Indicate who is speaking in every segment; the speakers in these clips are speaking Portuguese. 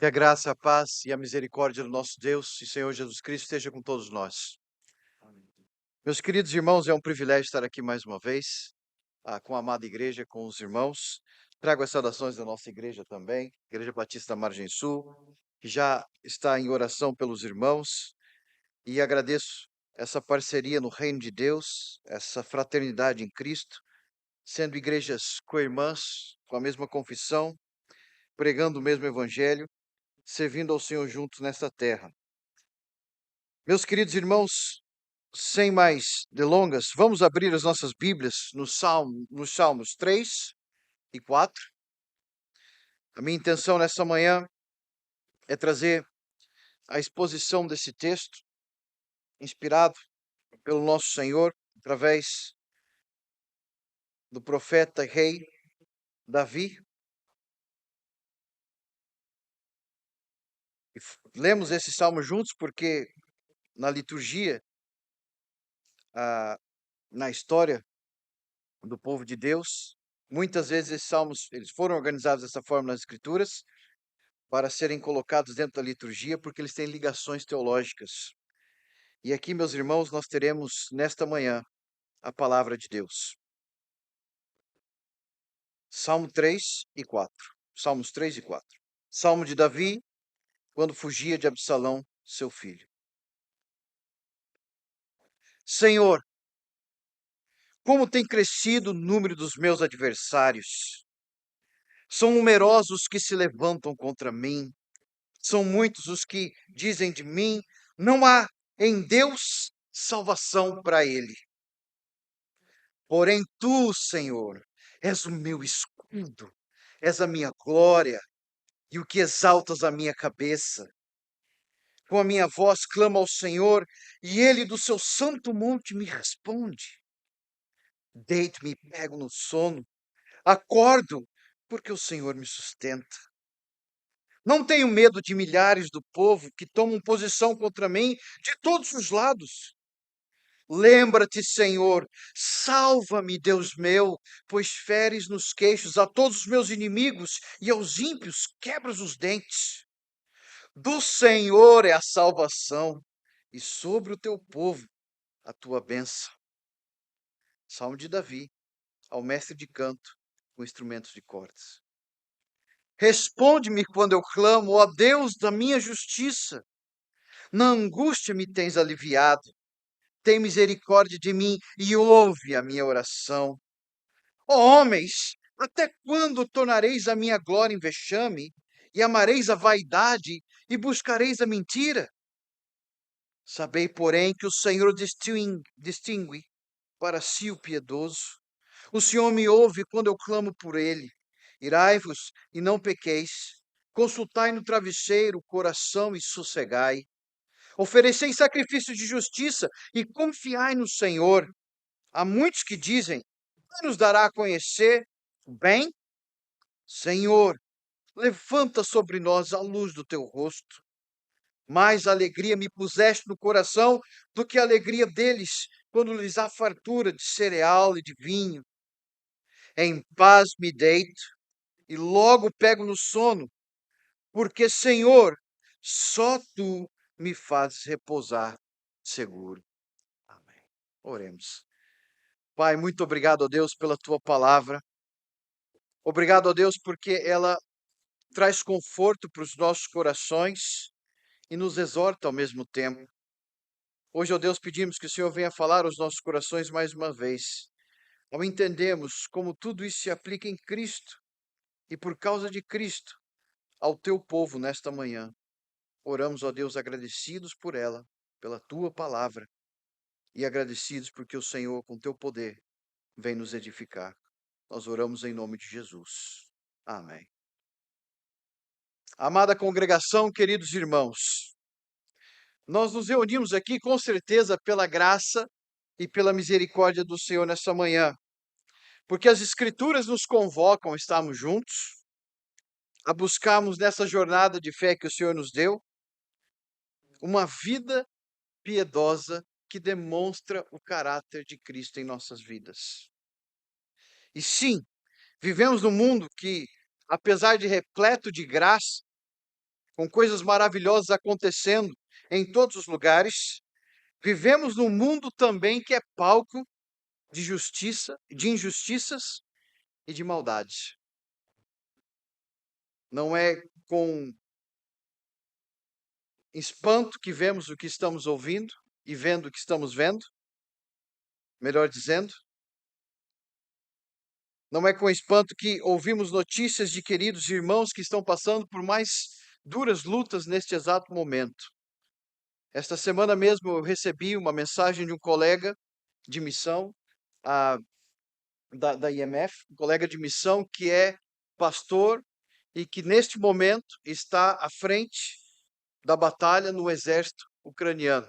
Speaker 1: Que a graça, a paz e a misericórdia do nosso Deus e Senhor Jesus Cristo esteja com todos nós. Meus queridos irmãos, é um privilégio estar aqui mais uma vez, com a amada igreja, com os irmãos. Trago as saudações da nossa igreja também, Igreja Batista Margem Sul, que já está em oração pelos irmãos, e agradeço essa parceria no reino de Deus, essa fraternidade em Cristo, sendo igrejas co-irmãs, com a mesma confissão, pregando o mesmo evangelho, servindo ao Senhor juntos nesta terra. Meus queridos irmãos, sem mais delongas, vamos abrir as nossas Bíblias nos Salmos 3 e 4. A minha intenção nessa manhã é trazer a exposição desse texto, inspirado pelo nosso Senhor, através do profeta rei Davi. Lemos esse salmo juntos porque na liturgia, na história do povo de Deus, muitas vezes esses salmos eles foram organizados dessa forma nas Escrituras, para serem colocados dentro da liturgia, porque eles têm ligações teológicas. E aqui, meus irmãos, nós teremos nesta manhã a palavra de Deus. Salmo 3 e 4. Salmos 3 e 4. Salmo de Davi, quando fugia de Absalão, seu filho. Senhor, como tem crescido o número dos meus adversários. São numerosos os que se levantam contra mim. São muitos os que dizem de mim, não há em Deus salvação para ele. Porém, tu, Senhor, és o meu escudo, és a minha glória e o que exaltas a minha cabeça. Com a minha voz clamo ao Senhor e ele do seu santo monte me responde. Deito-me e pego no sono, acordo porque o Senhor me sustenta. Não tenho medo de milhares do povo que tomam posição contra mim de todos os lados. Lembra-te, Senhor, salva-me, Deus meu, pois feres nos queixos a todos os meus inimigos e aos ímpios quebras os dentes. Do Senhor é a salvação e sobre o teu povo a tua bênção. Salmo de Davi, ao mestre de canto, com instrumentos de cordas. Responde-me quando eu clamo, ó Deus da minha justiça. Na angústia me tens aliviado. Tem misericórdia de mim e ouve a minha oração. Ó homens, até quando tornareis a minha glória em vexame, e amareis a vaidade, e buscareis a mentira? Sabei, porém, que o Senhor distingue para si o piedoso. O Senhor me ouve quando eu clamo por ele. Irai-vos e não pequeis. Consultai no travesseiro o coração e sossegai. Oferecei sacrifício de justiça e confiai no Senhor. Há muitos que dizem: quem nos dará a conhecer o bem? Senhor, levanta sobre nós a luz do teu rosto. Mais alegria me puseste no coração do que a alegria deles, quando lhes há fartura de cereal e de vinho. Em paz me deito e logo pego no sono, porque, Senhor, só tu me fazes repousar seguro. Amém. Oremos. Pai, muito obrigado, ó Deus, pela tua palavra. Obrigado, ó Deus, porque ela traz conforto para os nossos corações e nos exorta ao mesmo tempo. Hoje, ó Deus, pedimos que o Senhor venha falar aos nossos corações mais uma vez, ao entendermos como tudo isso se aplica em Cristo e por causa de Cristo ao teu povo nesta manhã. Oramos, ó Deus, agradecidos por ela, pela tua palavra e agradecidos porque o Senhor, com teu poder, vem nos edificar. Nós oramos em nome de Jesus. Amém. Amada congregação, queridos irmãos, nós nos reunimos aqui com certeza pela graça e pela misericórdia do Senhor nessa manhã, porque as Escrituras nos convocam a estarmos juntos, a buscarmos nessa jornada de fé que o Senhor nos deu, uma vida piedosa que demonstra o caráter de Cristo em nossas vidas. E sim, vivemos num mundo que, apesar de repleto de graça, com coisas maravilhosas acontecendo em todos os lugares, vivemos num mundo também que é palco de justiça, de injustiças e de maldade. Não é com espanto que vemos o que estamos ouvindo e vendo o que estamos vendo, melhor dizendo. Não é com espanto que ouvimos notícias de queridos irmãos que estão passando por mais duras lutas neste exato momento. Esta semana mesmo eu recebi uma mensagem de um colega de missão, ah, da IMF, um colega de missão que é pastor e que neste momento está à frente da batalha no exército ucraniano.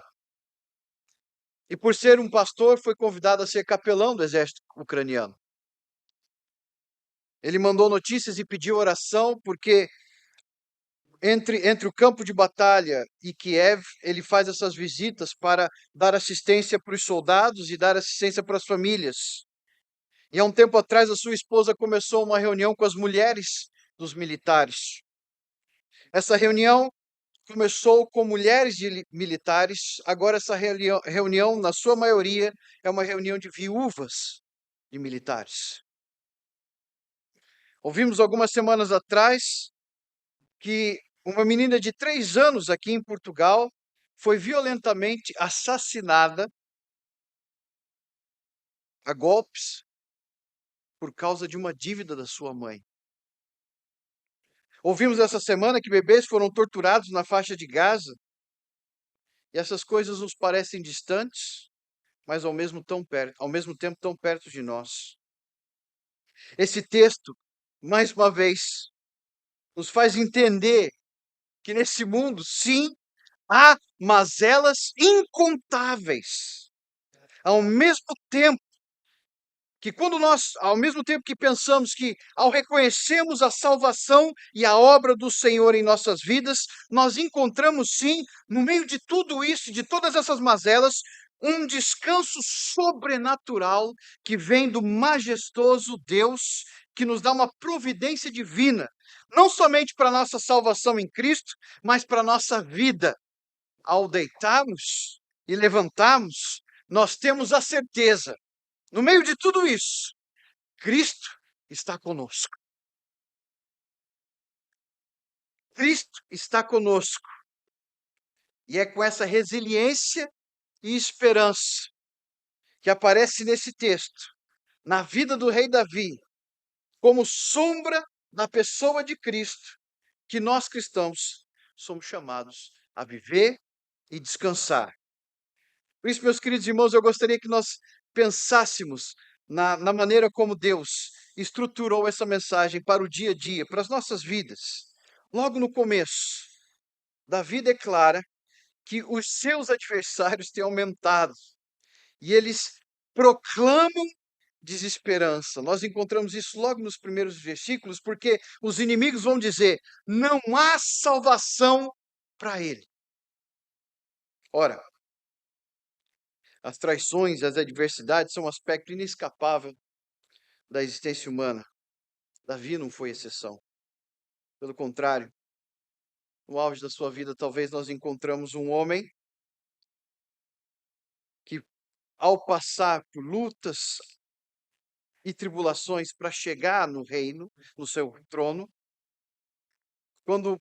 Speaker 1: E por ser um pastor, foi convidado a ser capelão do exército ucraniano. Ele mandou notícias e pediu oração, porque entre o campo de batalha e Kiev, ele faz essas visitas para dar assistência para os soldados e dar assistência para as famílias. E há um tempo atrás, a sua esposa começou uma reunião com as mulheres dos militares. Essa reunião começou com mulheres militares, agora essa reunião, na sua maioria, é uma reunião de viúvas de militares. Ouvimos algumas semanas atrás que uma menina de 3 anos aqui em Portugal foi violentamente assassinada a golpes por causa de uma dívida da sua mãe. Ouvimos essa semana que bebês foram torturados na faixa de Gaza. E essas coisas nos parecem distantes, mas ao mesmo tempo tão perto de nós. Esse texto, mais uma vez, nos faz entender que nesse mundo, sim, há mazelas incontáveis. Ao mesmo tempo ao mesmo tempo que pensamos que ao reconhecermos a salvação e a obra do Senhor em nossas vidas, nós encontramos sim, no meio de tudo isso, de todas essas mazelas, um descanso sobrenatural que vem do majestoso Deus, que nos dá uma providência divina, não somente para a nossa salvação em Cristo, mas para a nossa vida. Ao deitarmos e levantarmos, nós temos a certeza, no meio de tudo isso, Cristo está conosco. Cristo está conosco. E é com essa resiliência e esperança que aparece nesse texto, na vida do rei Davi, como sombra da pessoa de Cristo, que nós cristãos somos chamados a viver e descansar. Por isso, meus queridos irmãos, eu gostaria que nós pensássemos na maneira como Deus estruturou essa mensagem para o dia a dia, para as nossas vidas. Logo no começo, Davi declara que os seus adversários têm aumentado e eles proclamam desesperança. Nós encontramos isso logo nos primeiros versículos, porque os inimigos vão dizer: não há salvação para ele. Ora, as traições, as adversidades são um aspecto inescapável da existência humana. Davi não foi exceção. Pelo contrário, no auge da sua vida, talvez nós encontramos um homem que, ao passar por lutas e tribulações para chegar no reino, no seu trono, quando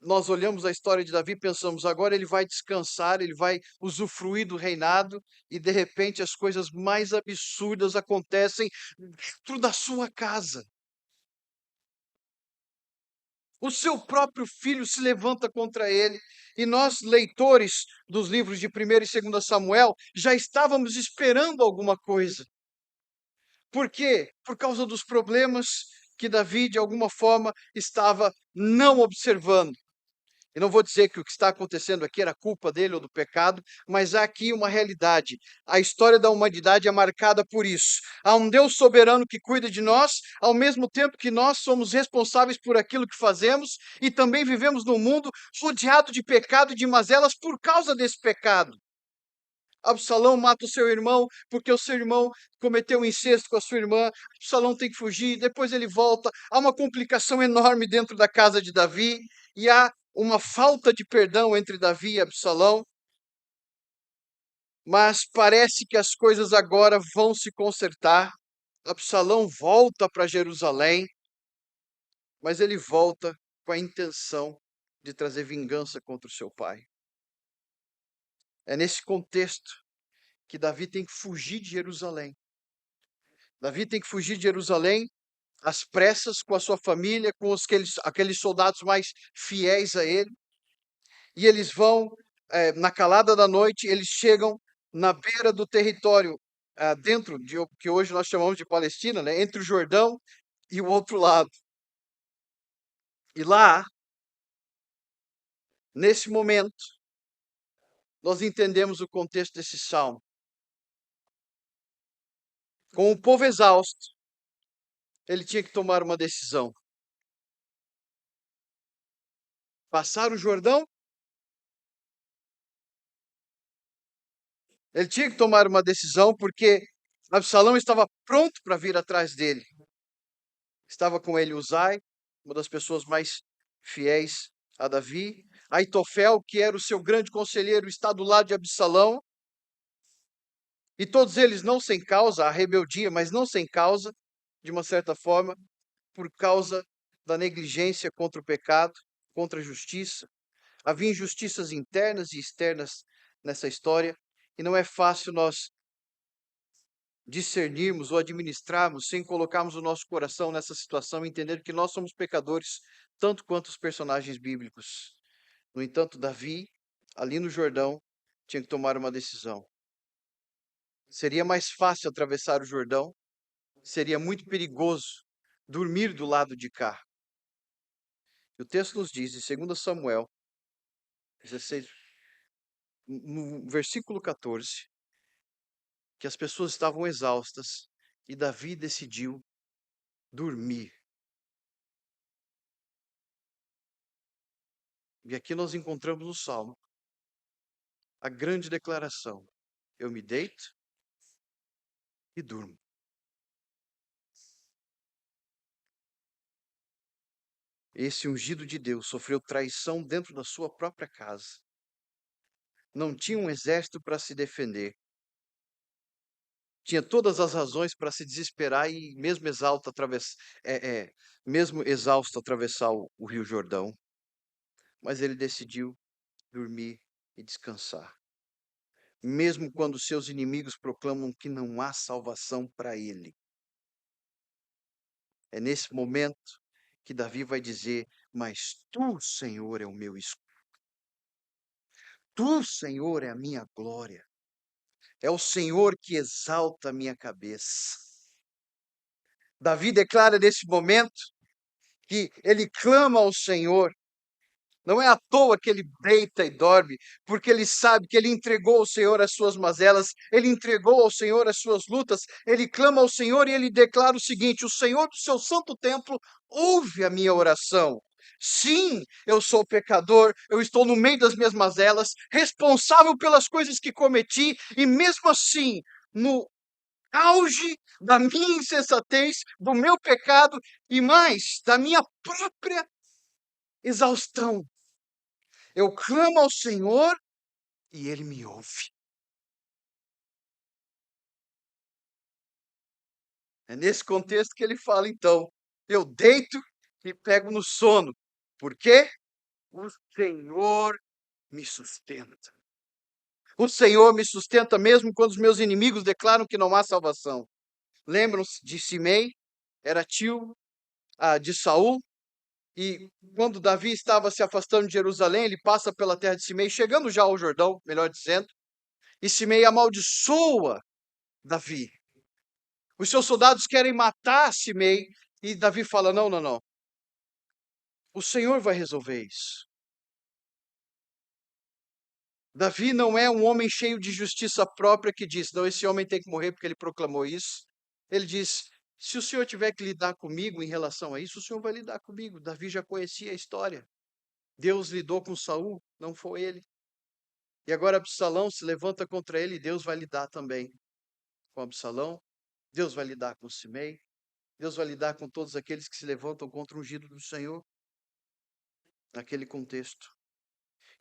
Speaker 1: nós olhamos a história de Davi, pensamos, agora ele vai descansar, ele vai usufruir do reinado, e de repente as coisas mais absurdas acontecem dentro da sua casa. O seu próprio filho se levanta contra ele. E nós, leitores dos livros de 1º e 2º Samuel, já estávamos esperando alguma coisa. Por quê? Por causa dos problemas que Davi, de alguma forma, estava não observando. Eu não vou dizer que o que está acontecendo aqui era culpa dele ou do pecado, mas há aqui uma realidade. A história da humanidade é marcada por isso. Há um Deus soberano que cuida de nós, ao mesmo tempo que nós somos responsáveis por aquilo que fazemos e também vivemos num mundo rodeado de pecado e de mazelas por causa desse pecado. Absalão mata o seu irmão porque o seu irmão cometeu incesto com a sua irmã. Absalão tem que fugir, depois ele volta. Há uma complicação enorme dentro da casa de Davi e há uma falta de perdão entre Davi e Absalão, mas parece que as coisas agora vão se consertar. Absalão volta para Jerusalém, mas ele volta com a intenção de trazer vingança contra o seu pai. É nesse contexto que Davi tem que fugir de Jerusalém. Davi tem que fugir de Jerusalém às pressas com a sua família, com aqueles soldados mais fiéis a ele. E eles vão, na calada da noite, eles chegam na beira do território, dentro de o que hoje nós chamamos de Palestina, né, entre o Jordão e o outro lado. E lá, nesse momento, nós entendemos o contexto desse salmo. Com o povo exausto, ele tinha que tomar uma decisão: passar o Jordão. Ele tinha que tomar uma decisão porque Absalão estava pronto para vir atrás dele. Estava com ele Uzai, uma das pessoas mais fiéis a Davi. Aitofel, que era o seu grande conselheiro, está do lado de Absalão. E todos eles não sem causa, a rebeldia, mas não sem causa, de uma certa forma, por causa da negligência contra o pecado, contra a justiça. Havia injustiças internas e externas nessa história, e não é fácil nós discernirmos ou administrarmos sem colocarmos o nosso coração nessa situação e entender que nós somos pecadores, tanto quanto os personagens bíblicos. No entanto, Davi, ali no Jordão, tinha que tomar uma decisão. Seria mais fácil atravessar o Jordão, seria muito perigoso dormir do lado de cá. E o texto nos diz, em 2 Samuel 16, no versículo 14, que as pessoas estavam exaustas e Davi decidiu dormir. E aqui nós encontramos no Salmo a grande declaração: eu me deito e durmo. Esse ungido de Deus sofreu traição dentro da sua própria casa. Não tinha um exército para se defender. Tinha todas as razões para se desesperar e mesmo exausto atravessar o Rio Jordão. Mas ele decidiu dormir e descansar. Mesmo quando seus inimigos proclamam que não há salvação para ele. É nesse momento que Davi vai dizer: mas tu, Senhor, é o meu escudo. Tu, Senhor, é a minha glória. É o Senhor que exalta a minha cabeça. Davi declara nesse momento que ele clama ao Senhor. Não é à toa que ele deita e dorme, porque ele sabe que ele entregou ao Senhor as suas mazelas, ele entregou ao Senhor as suas lutas, ele clama ao Senhor e ele declara o seguinte: o Senhor do seu santo templo ouve a minha oração. Sim, eu sou pecador, eu estou no meio das minhas mazelas, responsável pelas coisas que cometi, e mesmo assim, no auge da minha insensatez, do meu pecado e mais, da minha própria exaustão, eu clamo ao Senhor e Ele me ouve. É nesse contexto que ele fala, então, eu deito e pego no sono. Por quê? O Senhor me sustenta. O Senhor me sustenta mesmo quando os meus inimigos declaram que não há salvação. Lembram-se de Simei? Era tio de Saul. E quando Davi estava se afastando de Jerusalém, ele passa pela terra de Simei, chegando já ao Jordão, melhor dizendo. E Simei amaldiçoa Davi. Os seus soldados querem matar Simei. E Davi fala: não, não, não. O Senhor vai resolver isso. Davi não é um homem cheio de justiça própria que diz: não, esse homem tem que morrer porque ele proclamou isso. Ele diz: se o Senhor tiver que lidar comigo em relação a isso, o Senhor vai lidar comigo. Davi já conhecia a história. Deus lidou com Saul, não foi ele. E agora Absalão se levanta contra ele e Deus vai lidar também com Absalão. Deus vai lidar com Simei. Deus vai lidar com todos aqueles que se levantam contra o ungido do Senhor. naquele contexto.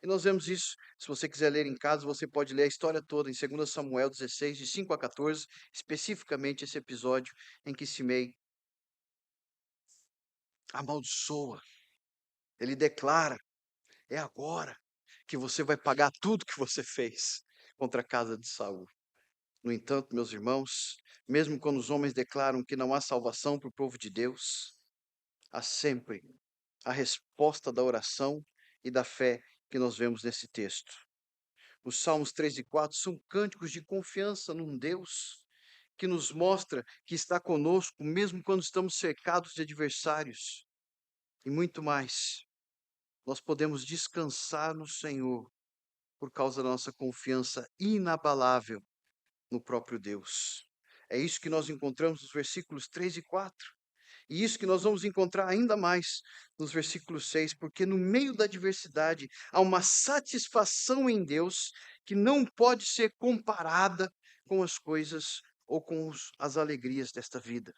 Speaker 1: E nós vemos isso, se você quiser ler em casa, você pode ler a história toda em 2 Samuel 16, de 5 a 14, especificamente esse episódio em que Simei amaldiçoa. Ele declara: é agora que você vai pagar tudo que você fez contra a casa de Saul. No entanto, meus irmãos, mesmo quando os homens declaram que não há salvação para o povo de Deus, há sempre a resposta da oração e da fé que nós vemos nesse texto. Os Salmos 3 e 4 são cânticos de confiança num Deus que nos mostra que está conosco, mesmo quando estamos cercados de adversários. E muito mais, nós podemos descansar no Senhor por causa da nossa confiança inabalável no próprio Deus. É isso que nós encontramos nos versículos 3 e 4. E isso que nós vamos encontrar ainda mais nos versículos 6, porque no meio da adversidade há uma satisfação em Deus que não pode ser comparada com as coisas ou com as alegrias desta vida.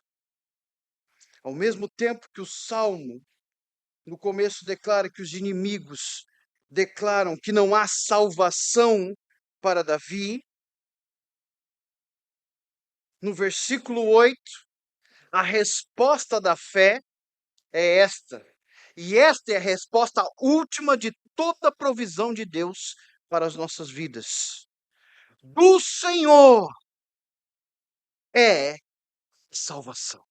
Speaker 1: Ao mesmo tempo que o Salmo, no começo, declara que os inimigos declaram que não há salvação para Davi, no versículo 8, a resposta da fé é esta. E esta é a resposta última de toda a provisão de Deus para as nossas vidas. Do Senhor é salvação.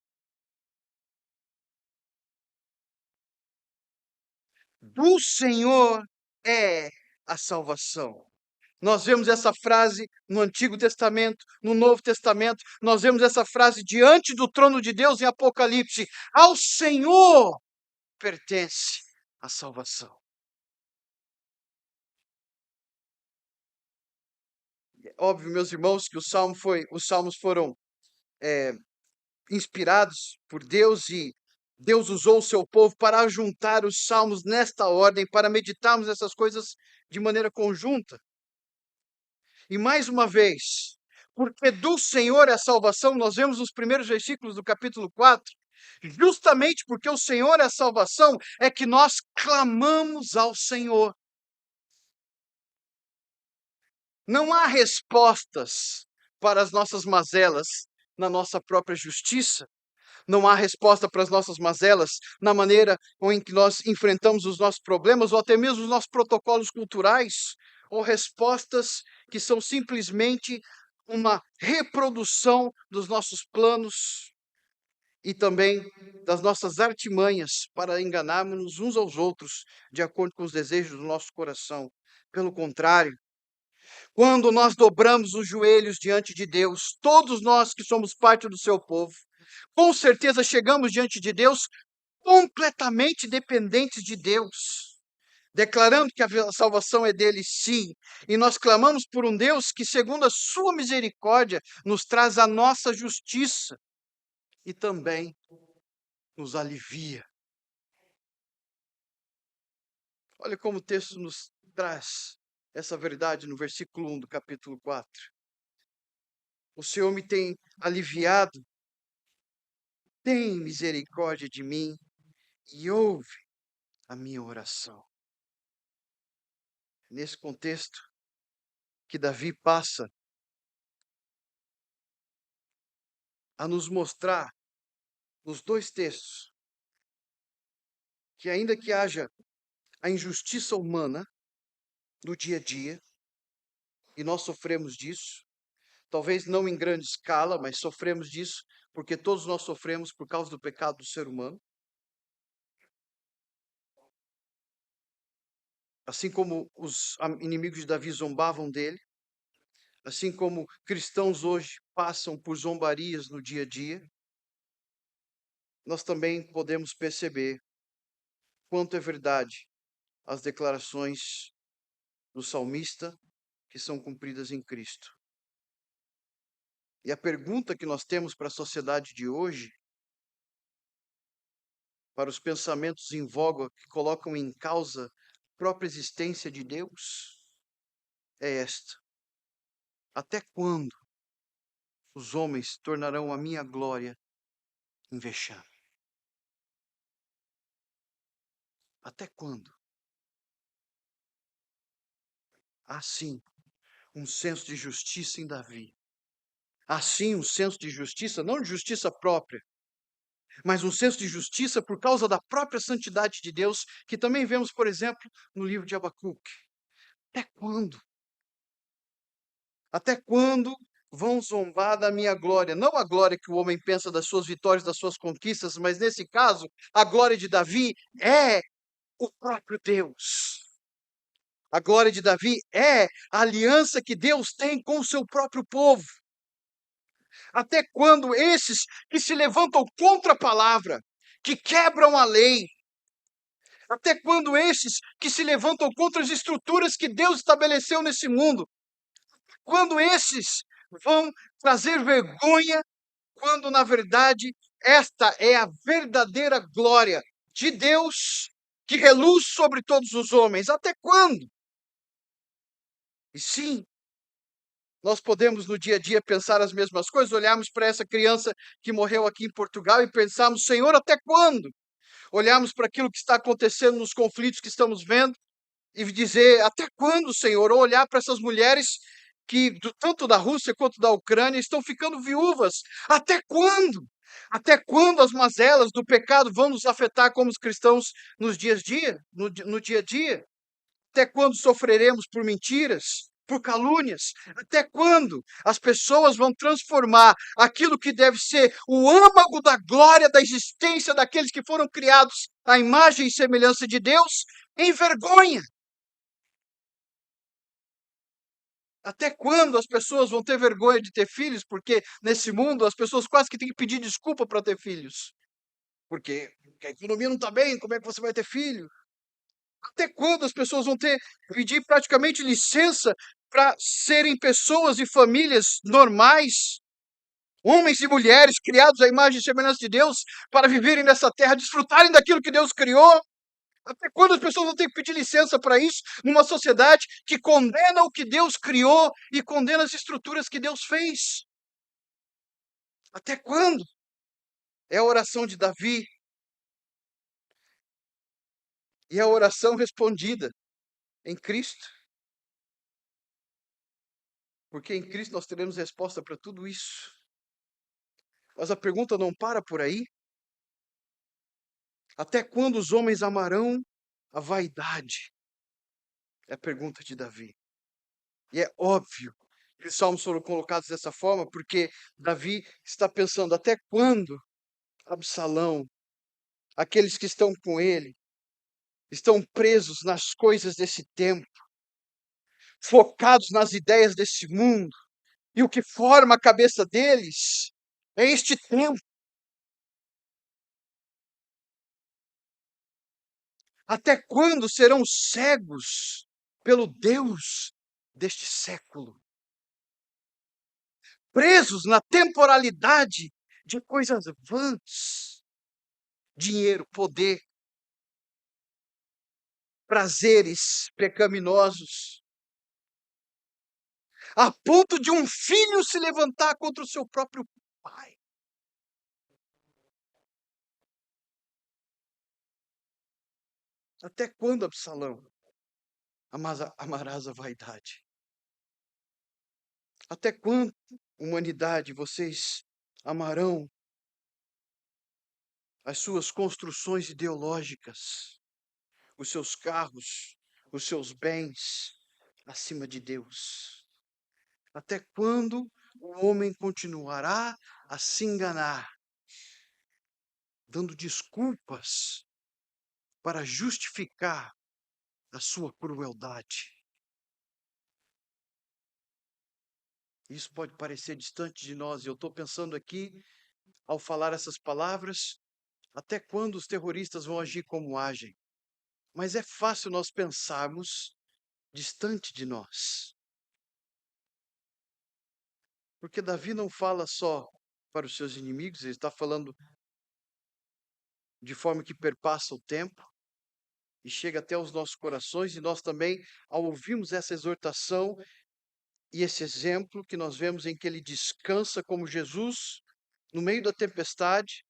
Speaker 1: Do Senhor é a salvação. Nós vemos essa frase no Antigo Testamento, no Novo Testamento, nós vemos essa frase diante do trono de Deus em Apocalipse. Ao Senhor pertence a salvação. É óbvio, meus irmãos, que os salmos foram inspirados por Deus e Deus usou o seu povo para ajuntar os salmos nesta ordem, para meditarmos essas coisas de maneira conjunta. E mais uma vez, porque do Senhor é a salvação, nós vemos nos primeiros versículos do capítulo 4, justamente porque o Senhor é a salvação, é que nós clamamos ao Senhor. Não há respostas para as nossas mazelas na nossa própria justiça. Não há resposta para as nossas mazelas na maneira em que nós enfrentamos os nossos problemas ou até mesmo os nossos protocolos culturais, ou respostas que são simplesmente uma reprodução dos nossos planos e também das nossas artimanhas para enganarmos uns aos outros de acordo com os desejos do nosso coração. Pelo contrário, quando nós dobramos os joelhos diante de Deus, todos nós que somos parte do seu povo, com certeza chegamos diante de Deus completamente dependentes de Deus, declarando que a salvação é dele, sim, e nós clamamos por um Deus que, segundo a sua misericórdia, nos traz a nossa justiça e também nos alivia. Olha como o texto nos traz essa verdade no versículo 1 do capítulo 4. O Senhor me tem aliviado, tem misericórdia de mim e ouve a minha oração. Nesse contexto que Davi passa a nos mostrar nos dois textos que ainda que haja a injustiça humana no dia a dia, e nós sofremos disso, talvez não em grande escala, mas sofremos disso porque todos nós sofremos por causa do pecado do ser humano. Assim como os inimigos de Davi zombavam dele, assim como cristãos hoje passam por zombarias no dia a dia, nós também podemos perceber quanto é verdade as declarações do salmista que são cumpridas em Cristo. E a pergunta que nós temos para a sociedade de hoje, para os pensamentos em voga que colocam em causa a própria existência de Deus, é esta: até quando os homens tornarão a minha glória em vexame? Até quando? Há sim um senso de justiça em Davi. Há sim um senso de justiça, não de justiça própria, mas um senso de justiça por causa da própria santidade de Deus, que também vemos, por exemplo, no livro de Abacuque. Até quando? Até quando vão zombar da minha glória? Não a glória que o homem pensa das suas vitórias, das suas conquistas, mas nesse caso, a glória de Davi é o próprio Deus. A glória de Davi é a aliança que Deus tem com o seu próprio povo. Até quando esses que se levantam contra a palavra, que quebram a lei, até quando esses que se levantam contra as estruturas que Deus estabeleceu nesse mundo, quando esses vão trazer vergonha, quando na verdade esta é a verdadeira glória de Deus que reluz sobre todos os homens. Até quando? E sim, nós podemos no dia a dia pensar as mesmas coisas, olharmos para essa criança que morreu aqui em Portugal e pensarmos, Senhor, até quando? Olharmos para aquilo que está acontecendo nos conflitos que estamos vendo e dizer, até quando, Senhor? Ou olhar para essas mulheres que, tanto da Rússia quanto da Ucrânia, estão ficando viúvas. Até quando? Até quando as mazelas do pecado vão nos afetar como os cristãos nos dias dia, no dia a dia? Até quando sofreremos por mentiras, por calúnias? Até quando as pessoas vão transformar aquilo que deve ser o âmago da glória da existência daqueles que foram criados à imagem e semelhança de Deus em vergonha? Até quando as pessoas vão ter vergonha de ter filhos? Porque nesse mundo as pessoas quase que têm que pedir desculpa para ter filhos. Porque a economia não está bem, como é que você vai ter filho? Até quando as pessoas vão ter pedir praticamente licença para serem pessoas e famílias normais, homens e mulheres criados à imagem e semelhança de Deus, para viverem nessa terra, desfrutarem daquilo que Deus criou? Até quando as pessoas vão ter que pedir licença para isso numa sociedade que condena o que Deus criou e condena as estruturas que Deus fez? Até quando? É a oração de Davi e a oração respondida em Cristo, porque em Cristo nós teremos resposta para tudo isso. Mas a pergunta não para por aí. Até quando os homens amarão a vaidade? É a pergunta de Davi. E é óbvio que os salmos foram colocados dessa forma, porque Davi está pensando: até quando Absalão, aqueles que estão com ele, estão presos nas coisas desse tempo, focados nas ideias desse mundo, e o que forma a cabeça deles é este tempo. Até quando serão cegos pelo Deus deste século? Presos na temporalidade de coisas vãs, dinheiro, poder, prazeres pecaminosos, a ponto de um filho se levantar contra o seu próprio pai. Até quando, Absalão, amarás a vaidade? Até quando, humanidade, vocês amarão as suas construções ideológicas, os seus carros, os seus bens acima de Deus? Até quando o homem continuará a se enganar, dando desculpas para justificar a sua crueldade? Isso pode parecer distante de nós, e eu estou pensando aqui, ao falar essas palavras, até quando os terroristas vão agir como agem? Mas é fácil nós pensarmos distante de nós. Porque Davi não fala só para os seus inimigos, ele está falando de forma que perpassa o tempo e chega até os nossos corações, e nós também, ao ouvirmos essa exortação e esse exemplo que nós vemos em que ele descansa como Jesus, no meio da tempestade,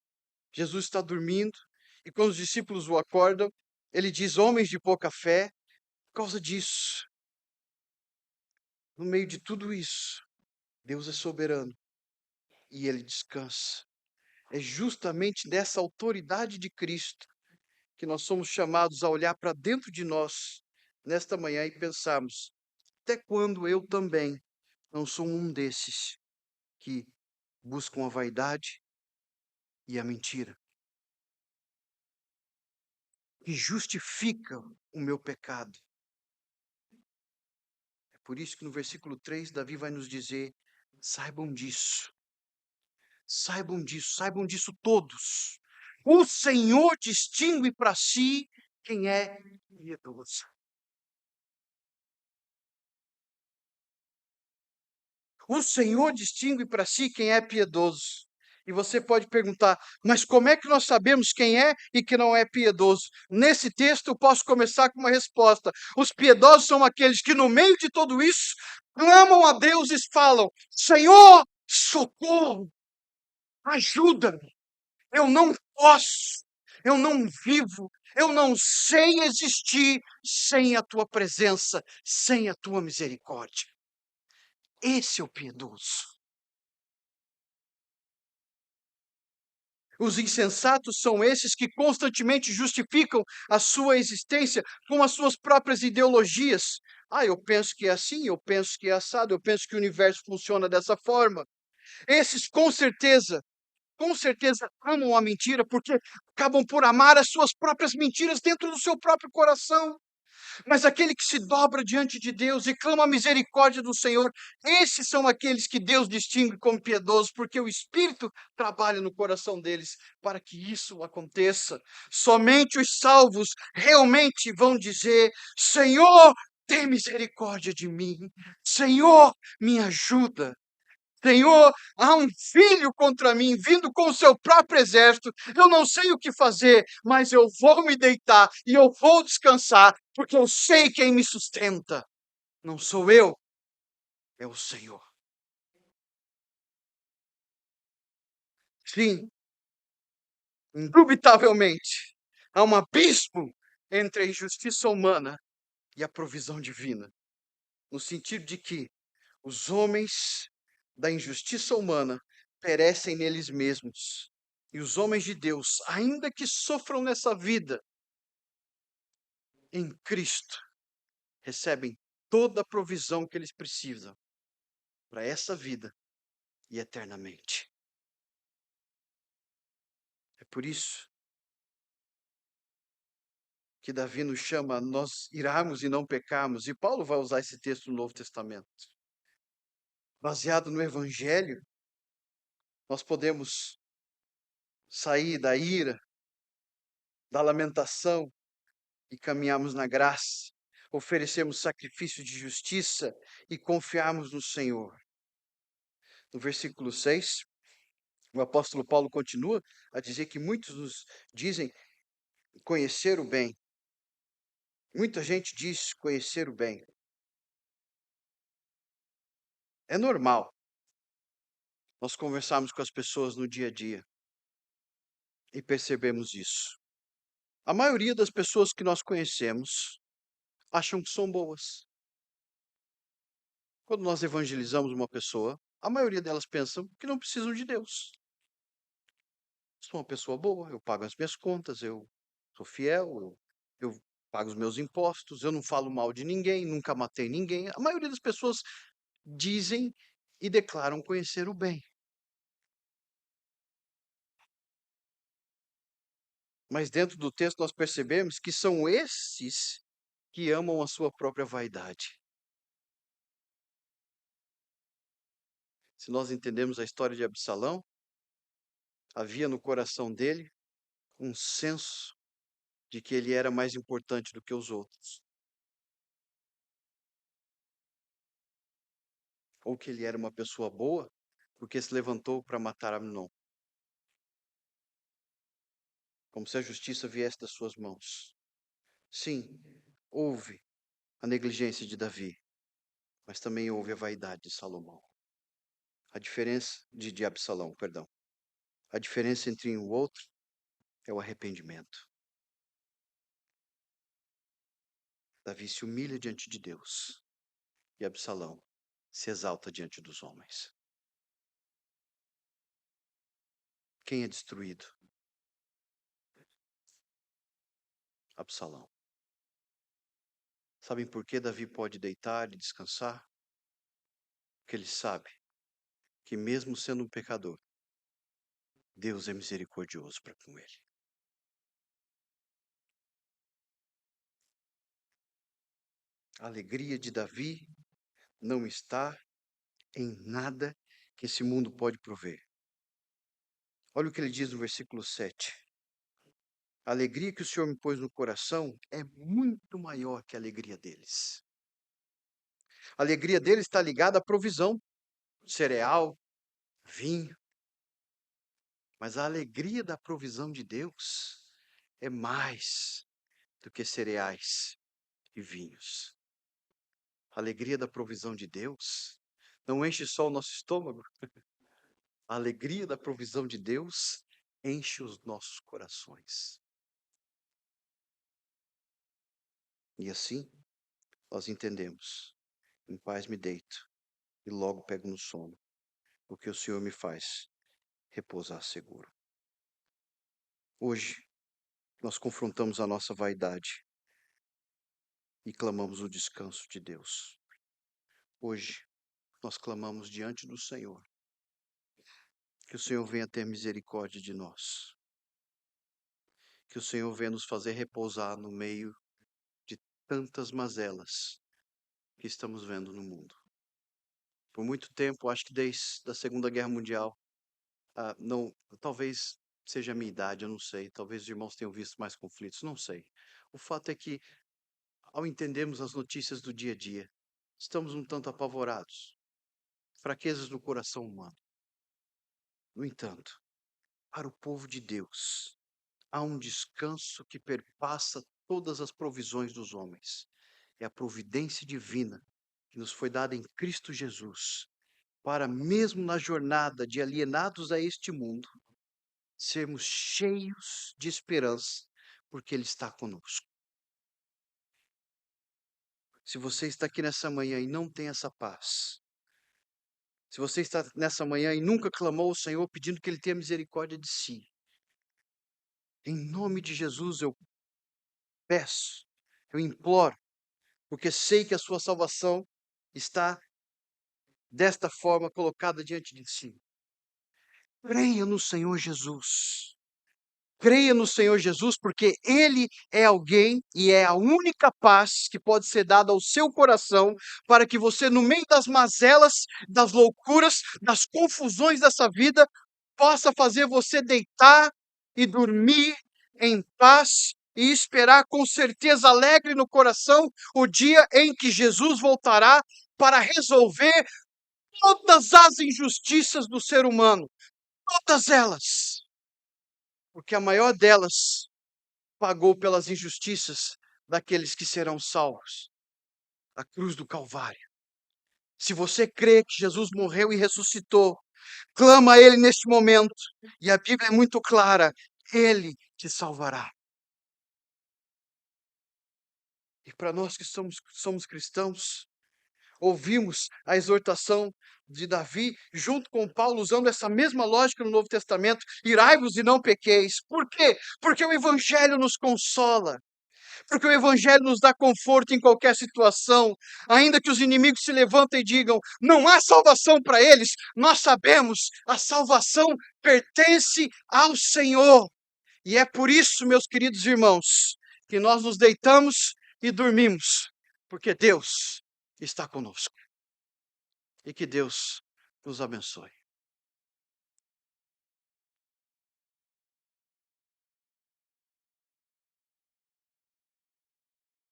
Speaker 1: Jesus está dormindo, e quando os discípulos o acordam, ele diz: homens de pouca fé, por causa disso. No meio de tudo isso, Deus é soberano e ele descansa. É justamente dessa autoridade de Cristo que nós somos chamados a olhar para dentro de nós nesta manhã e pensarmos: até quando eu também não sou um desses que buscam a vaidade e a mentira, que justificam o meu pecado? É por isso que no versículo 3, Davi vai nos dizer: saibam disso todos. O Senhor distingue para si quem é piedoso. O Senhor distingue para si quem é piedoso. E você pode perguntar, mas como é que nós sabemos quem é e que não é piedoso? Nesse texto eu posso começar com uma resposta. Os piedosos são aqueles que no meio de tudo isso clamam a Deus e falam: Senhor, socorro, ajuda-me. Eu não posso, eu não vivo, eu não sei existir sem a tua presença, sem a tua misericórdia. Esse é o piedoso. Os insensatos são esses que constantemente justificam a sua existência com as suas próprias ideologias. Ah, eu penso que é assim, eu penso que é assado, eu penso que o universo funciona dessa forma. Esses, com certeza amam a mentira porque acabam por amar as suas próprias mentiras dentro do seu próprio coração. Mas aquele que se dobra diante de Deus e clama a misericórdia do Senhor, esses são aqueles que Deus distingue como piedosos, porque o Espírito trabalha no coração deles para que isso aconteça. Somente os salvos realmente vão dizer: Senhor, tem misericórdia de mim. Senhor, me ajuda. Senhor, há um filho contra mim, vindo com o seu próprio exército. Eu não sei o que fazer, mas eu vou me deitar e eu vou descansar, porque eu sei quem me sustenta. Não sou eu, é o Senhor. Sim, indubitavelmente, há um abismo entre a injustiça humana e a provisão divina, no sentido de que os homens da injustiça humana perecem neles mesmos. E os homens de Deus, ainda que sofram nessa vida, em Cristo, recebem toda a provisão que eles precisam para essa vida e eternamente. É por isso que Davi nos chama a nós irarmos e não pecarmos. E Paulo vai usar esse texto no Novo Testamento. Baseado no Evangelho, nós podemos sair da ira, da lamentação e caminharmos na graça, oferecermos sacrifício de justiça e confiarmos no Senhor. No versículo 6, o apóstolo Paulo continua a dizer que muitos nos dizem conhecer o bem. Muita gente diz conhecer o bem. É normal nós conversarmos com as pessoas no dia a dia e percebemos isso. A maioria das pessoas que nós conhecemos acham que são boas. Quando nós evangelizamos uma pessoa, a maioria delas pensam que não precisam de Deus. Sou uma pessoa boa, eu pago as minhas contas, eu sou fiel, eu pago os meus impostos, eu não falo mal de ninguém, nunca matei ninguém. A maioria das pessoas dizem e declaram conhecer o bem. Mas dentro do texto nós percebemos que são esses que amam a sua própria vaidade. Se nós entendemos a história de Absalão, havia no coração dele um senso de que ele era mais importante do que os outros, ou que ele era uma pessoa boa, porque se levantou para matar Amnon, como se a justiça viesse das suas mãos. Sim, houve a negligência de Davi, mas também houve a vaidade de Salomão. A diferença de Absalão, perdão. A diferença entre um e o outro é o arrependimento. Davi se humilha diante de Deus e Absalão se exalta diante dos homens. Quem é destruído? Absalão. Sabem por que Davi pode deitar e descansar? Porque ele sabe que, mesmo sendo um pecador, Deus é misericordioso para com ele. A alegria de Davi não está em nada que esse mundo pode prover. Olha o que ele diz no versículo 7. A alegria que o Senhor me pôs no coração é muito maior que a alegria deles. A alegria deles está ligada à provisão, cereal, vinho. Mas a alegria da provisão de Deus é mais do que cereais e vinhos. A alegria da provisão de Deus não enche só o nosso estômago. A alegria da provisão de Deus enche os nossos corações. E assim, nós entendemos. Em paz me deito e logo pego no sono, porque o Senhor me faz repousar seguro. Hoje, nós confrontamos a nossa vaidade e clamamos o descanso de Deus. Hoje, nós clamamos diante do Senhor, que o Senhor venha ter misericórdia de nós, que o Senhor venha nos fazer repousar no meio de tantas mazelas que estamos vendo no mundo. Por muito tempo, acho que desde a Segunda Guerra Mundial, talvez seja a minha idade, eu não sei, talvez os irmãos tenham visto mais conflitos, não sei. O fato é que, ao entendermos as notícias do dia a dia, estamos um tanto apavorados, fraquezas no coração humano. No entanto, para o povo de Deus, há um descanso que perpassa todas as provisões dos homens. É a providência divina que nos foi dada em Cristo Jesus, para mesmo na jornada de alienados a este mundo, sermos cheios de esperança, porque Ele está conosco. Se você está aqui nessa manhã e não tem essa paz, se você está nessa manhã e nunca clamou ao Senhor pedindo que Ele tenha misericórdia de si, em nome de Jesus eu peço, eu imploro, porque sei que a sua salvação está desta forma colocada diante de si. Creia no Senhor Jesus. Creia no Senhor Jesus, porque Ele é alguém e é a única paz que pode ser dada ao seu coração para que você, no meio das mazelas, das loucuras, das confusões dessa vida, possa fazer você deitar e dormir em paz e esperar com certeza alegre no coração o dia em que Jesus voltará para resolver todas as injustiças do ser humano, todas elas. Porque a maior delas pagou pelas injustiças daqueles que serão salvos. A cruz do Calvário. Se você crê que Jesus morreu e ressuscitou, clama a Ele neste momento. E a Bíblia é muito clara. Ele te salvará. E para nós que somos cristãos, ouvimos a exortação de Davi, junto com Paulo, usando essa mesma lógica no Novo Testamento: irai-vos e não pequeis. Por quê? Porque o Evangelho nos consola. Porque o Evangelho nos dá conforto em qualquer situação. Ainda que os inimigos se levantem e digam, não há salvação para eles, nós sabemos, a salvação pertence ao Senhor. E é por isso, meus queridos irmãos, que nós nos deitamos e dormimos, porque Deus está conosco. E que Deus nos abençoe.